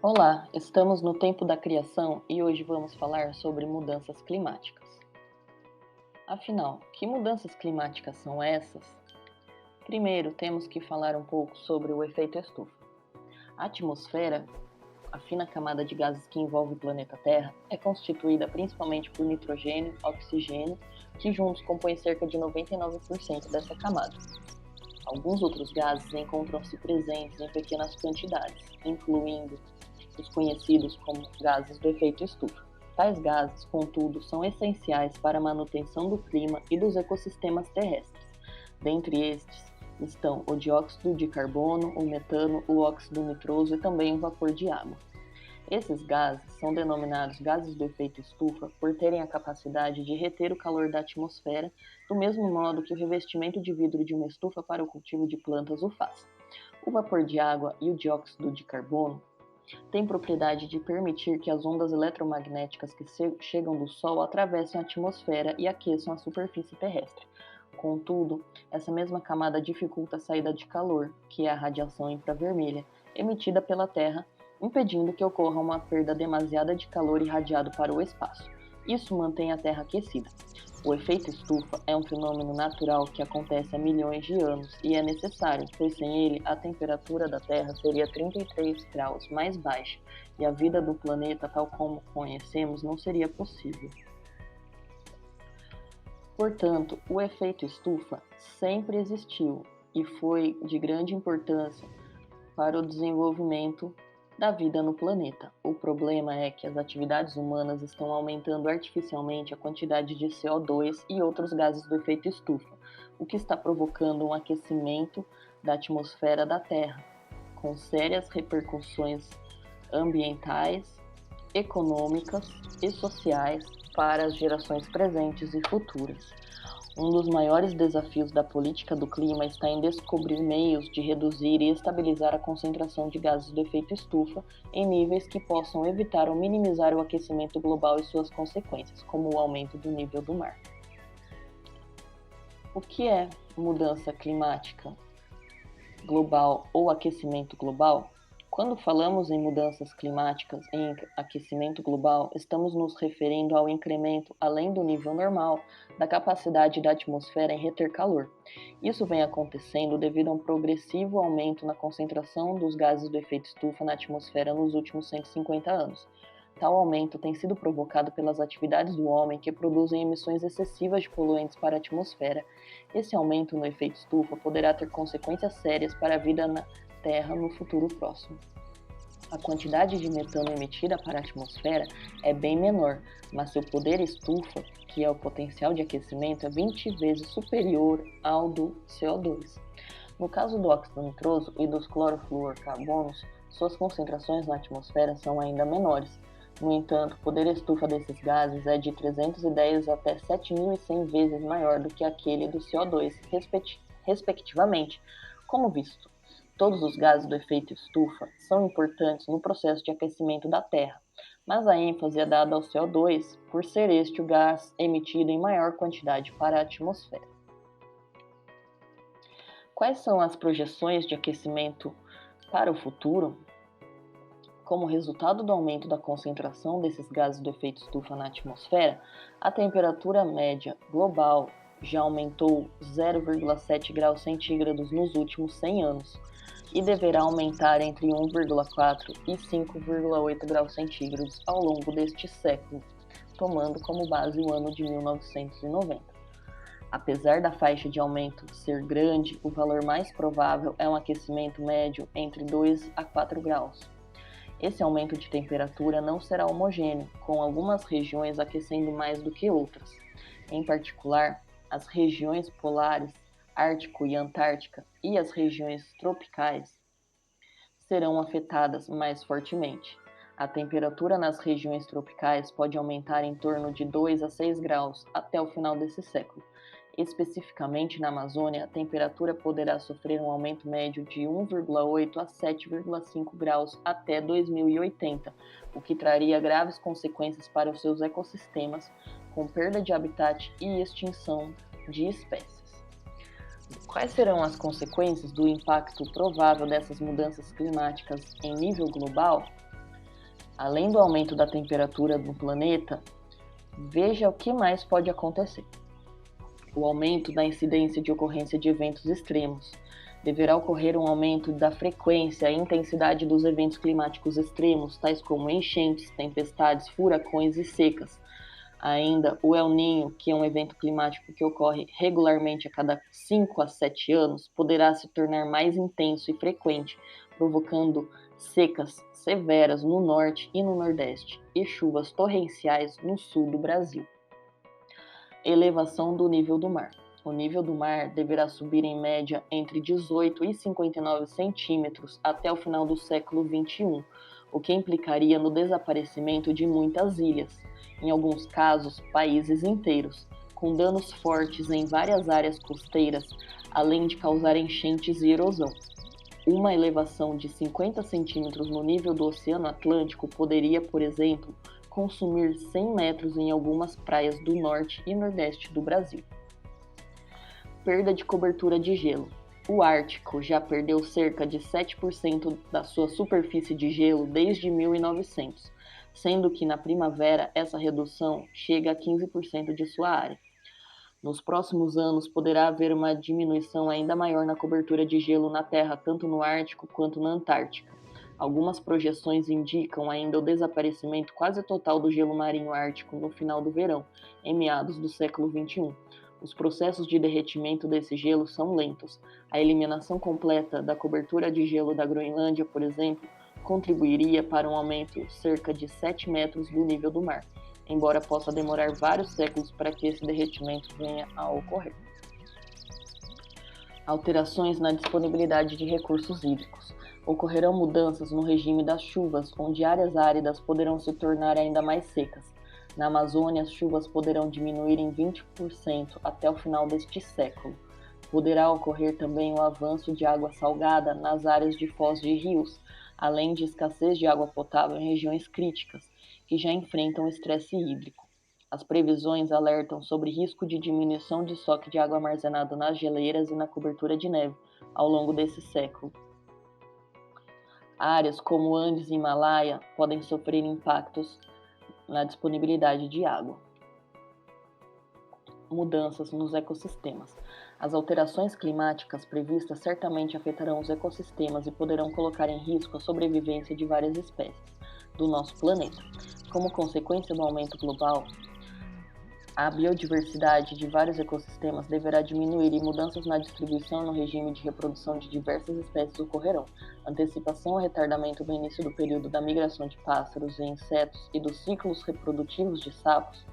Olá, estamos no tempo da criação e hoje vamos falar sobre mudanças climáticas. Afinal, que mudanças climáticas são essas? Primeiro, temos que falar um pouco sobre o efeito estufa. A atmosfera, a fina camada de gases que envolve o planeta Terra, é constituída principalmente por nitrogênio, oxigênio, que juntos compõem cerca de 99% dessa camada. Alguns outros gases encontram-se presentes em pequenas quantidades, incluindo os conhecidos como gases do efeito estufa. Tais gases, contudo, são essenciais para a manutenção do clima e dos ecossistemas terrestres. Dentre estes estão o dióxido de carbono, o metano, o óxido nitroso e também o vapor de água. Esses gases são denominados gases do efeito estufa por terem a capacidade de reter o calor da atmosfera, do mesmo modo que o revestimento de vidro de uma estufa para o cultivo de plantas o faz. O vapor de água e o dióxido de carbono tem propriedade de permitir que as ondas eletromagnéticas que chegam do Sol atravessem a atmosfera e aqueçam a superfície terrestre. Contudo, essa mesma camada dificulta a saída de calor, que é a radiação infravermelha, emitida pela Terra, impedindo que ocorra uma perda demasiada de calor irradiado para o espaço. Isso mantém a Terra aquecida. O efeito estufa é um fenômeno natural que acontece há milhões de anos e é necessário, pois sem ele a temperatura da Terra seria 33 graus mais baixa e a vida do planeta tal como conhecemos não seria possível. Portanto, o efeito estufa sempre existiu e foi de grande importância para o desenvolvimento da vida no planeta. O problema é que as atividades humanas estão aumentando artificialmente a quantidade de CO2 e outros gases do efeito estufa, o que está provocando um aquecimento da atmosfera da Terra, com sérias repercussões ambientais, econômicas e sociais para as gerações presentes e futuras. Um dos maiores desafios da política do clima está em descobrir meios de reduzir e estabilizar a concentração de gases do efeito estufa em níveis que possam evitar ou minimizar o aquecimento global e suas consequências, como o aumento do nível do mar. O que é mudança climática global ou aquecimento global? Quando falamos em mudanças climáticas e em aquecimento global, estamos nos referindo ao incremento, além do nível normal, da capacidade da atmosfera em reter calor. Isso vem acontecendo devido a um progressivo aumento na concentração dos gases do efeito estufa na atmosfera nos últimos 150 anos. Tal aumento tem sido provocado pelas atividades do homem que produzem emissões excessivas de poluentes para a atmosfera. Esse aumento no efeito estufa poderá ter consequências sérias para a vida na Terra no futuro próximo. A quantidade de metano emitida para a atmosfera é bem menor, mas seu poder estufa, que é o potencial de aquecimento, é 20 vezes superior ao do CO2. No caso do óxido nitroso e dos clorofluorcarbonos, suas concentrações na atmosfera são ainda menores. No entanto, o poder estufa desses gases é de 310 até 7.100 vezes maior do que aquele do CO2, respectivamente. Como visto, todos os gases do efeito estufa são importantes no processo de aquecimento da Terra, mas a ênfase é dada ao CO2 por ser este o gás emitido em maior quantidade para a atmosfera. Quais são as projeções de aquecimento para o futuro? Como resultado do aumento da concentração desses gases do efeito estufa na atmosfera, a temperatura média global já aumentou 0,7 graus centígrados nos últimos 100 anos e deverá aumentar entre 1,4 e 5,8 graus centígrados ao longo deste século, tomando como base o ano de 1990. Apesar da faixa de aumento ser grande, o valor mais provável é um aquecimento médio entre 2 a 4 graus. Esse aumento de temperatura não será homogêneo, com algumas regiões aquecendo mais do que outras. Em particular, as regiões polares, Ártico e Antártica, e as regiões tropicais serão afetadas mais fortemente. A temperatura nas regiões tropicais pode aumentar em torno de 2 a 6 graus até o final desse século. Especificamente na Amazônia, a temperatura poderá sofrer um aumento médio de 1,8 a 7,5 graus até 2080, o que traria graves consequências para os seus ecossistemas, com perda de habitat e extinção de espécies. Quais serão as consequências do impacto provável dessas mudanças climáticas em nível global? Além do aumento da temperatura no planeta, veja o que mais pode acontecer. O aumento da incidência de ocorrência de eventos extremos. Deverá ocorrer um aumento da frequência e intensidade dos eventos climáticos extremos, tais como enchentes, tempestades, furacões e secas. Ainda, o El Niño, que é um evento climático que ocorre regularmente a cada 5 a 7 anos, poderá se tornar mais intenso e frequente, provocando secas severas no norte e no nordeste e chuvas torrenciais no sul do Brasil. Elevação do nível do mar. O nível do mar deverá subir em média entre 18 e 59 centímetros até o final do século XXI, o que implicaria no desaparecimento de muitas ilhas, em alguns casos países inteiros, com danos fortes em várias áreas costeiras, além de causar enchentes e erosão. Uma elevação de 50 centímetros no nível do Oceano Atlântico poderia, por exemplo, consumir 100 metros em algumas praias do norte e nordeste do Brasil. Perda de cobertura de gelo. O Ártico já perdeu cerca de 7% da sua superfície de gelo desde 1900, sendo que na primavera essa redução chega a 15% de sua área. Nos próximos anos, poderá haver uma diminuição ainda maior na cobertura de gelo na Terra, tanto no Ártico quanto na Antártica. Algumas projeções indicam ainda o desaparecimento quase total do gelo marinho ártico no final do verão, em meados do século XXI. Os processos de derretimento desse gelo são lentos. A eliminação completa da cobertura de gelo da Groenlândia, por exemplo, contribuiria para um aumento cerca de 7 metros do nível do mar, embora possa demorar vários séculos para que esse derretimento venha a ocorrer. Alterações na disponibilidade de recursos hídricos. Ocorrerão mudanças no regime das chuvas, onde áreas áridas poderão se tornar ainda mais secas. Na Amazônia, as chuvas poderão diminuir em 20% até o final deste século. Poderá ocorrer também o avanço de água salgada nas áreas de foz de rios, além de escassez de água potável em regiões críticas, que já enfrentam estresse hídrico. As previsões alertam sobre risco de diminuição de estoque de água armazenado nas geleiras e na cobertura de neve ao longo desse século. Áreas como Andes e Himalaia podem sofrer impactos na disponibilidade de água. Mudanças nos ecossistemas. As alterações climáticas previstas certamente afetarão os ecossistemas e poderão colocar em risco a sobrevivência de várias espécies do nosso planeta. Como consequência do aumento global, a biodiversidade de vários ecossistemas deverá diminuir e mudanças na distribuição e no regime de reprodução de diversas espécies ocorrerão. Antecipação ou retardamento do início do período da migração de pássaros e insetos e dos ciclos reprodutivos de sapos,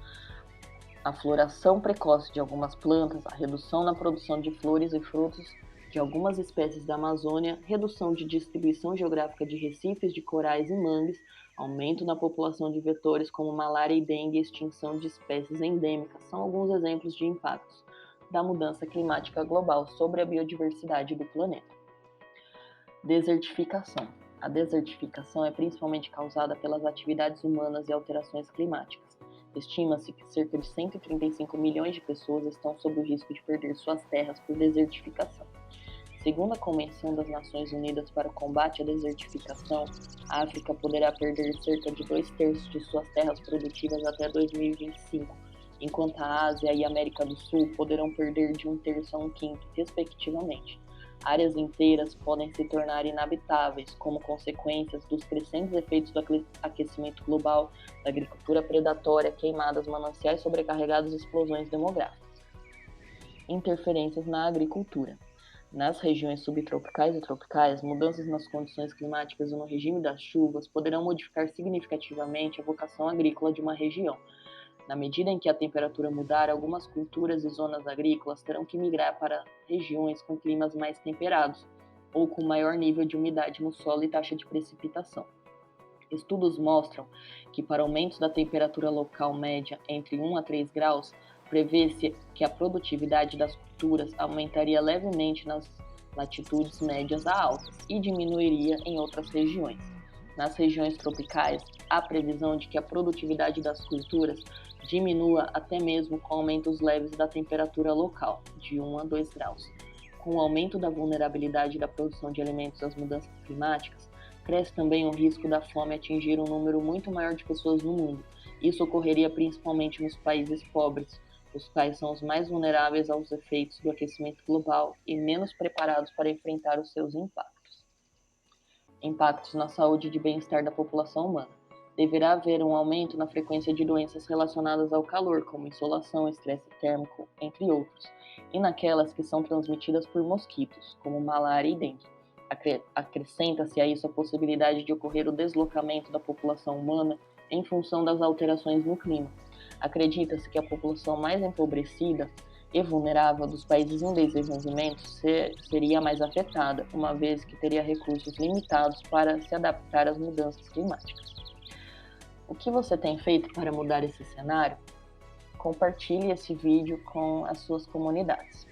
a floração precoce de algumas plantas, a redução na produção de flores e frutos de algumas espécies da Amazônia, redução de distribuição geográfica de recifes de corais e mangues, aumento na população de vetores como malária e dengue e extinção de espécies endêmicas são alguns exemplos de impactos da mudança climática global sobre a biodiversidade do planeta. Desertificação. A desertificação é principalmente causada pelas atividades humanas e alterações climáticas. Estima-se que cerca de 135 milhões de pessoas estão sob o risco de perder suas terras por desertificação. Segundo a Convenção das Nações Unidas para o Combate à Desertificação, a África poderá perder cerca de 2/3 de suas terras produtivas até 2025, enquanto a Ásia e a América do Sul poderão perder de 1/3 a 1/5, respectivamente. Áreas inteiras podem se tornar inabitáveis como consequências dos crescentes efeitos do aquecimento global, da agricultura predatória, queimadas, mananciais sobrecarregados e explosões demográficas. Interferências na agricultura. Nas regiões subtropicais e tropicais, mudanças nas condições climáticas e no regime das chuvas poderão modificar significativamente a vocação agrícola de uma região. Na medida em que a temperatura mudar, algumas culturas e zonas agrícolas terão que migrar para regiões com climas mais temperados ou com maior nível de umidade no solo e taxa de precipitação. Estudos mostram que para aumentos da temperatura local média entre 1 a 3 graus, prevê-se que a produtividade das culturas aumentaria levemente nas latitudes médias a altas e diminuiria em outras regiões. Nas regiões tropicais, há previsão de que a produtividade das culturas diminua até mesmo com aumentos leves da temperatura local, de 1 a 2 graus. Com o aumento da vulnerabilidade da produção de alimentos às mudanças climáticas, Cresce também o risco da fome atingir um número muito maior de pessoas no mundo. Isso ocorreria principalmente nos países pobres, os quais são os mais vulneráveis aos efeitos do aquecimento global e menos preparados para enfrentar os seus impactos. Impactos na saúde e bem-estar da população humana. Deverá haver um aumento na frequência de doenças relacionadas ao calor, como insolação, estresse térmico, entre outros, e naquelas que são transmitidas por mosquitos, como malária e dengue. Acrescenta-se a isso a possibilidade de ocorrer o deslocamento da população humana em função das alterações no clima. Acredita-se que a população mais empobrecida e vulnerável dos países em desenvolvimento seria mais afetada, uma vez que teria recursos limitados para se adaptar às mudanças climáticas. O que você tem feito para mudar esse cenário? Compartilhe esse vídeo com as suas comunidades.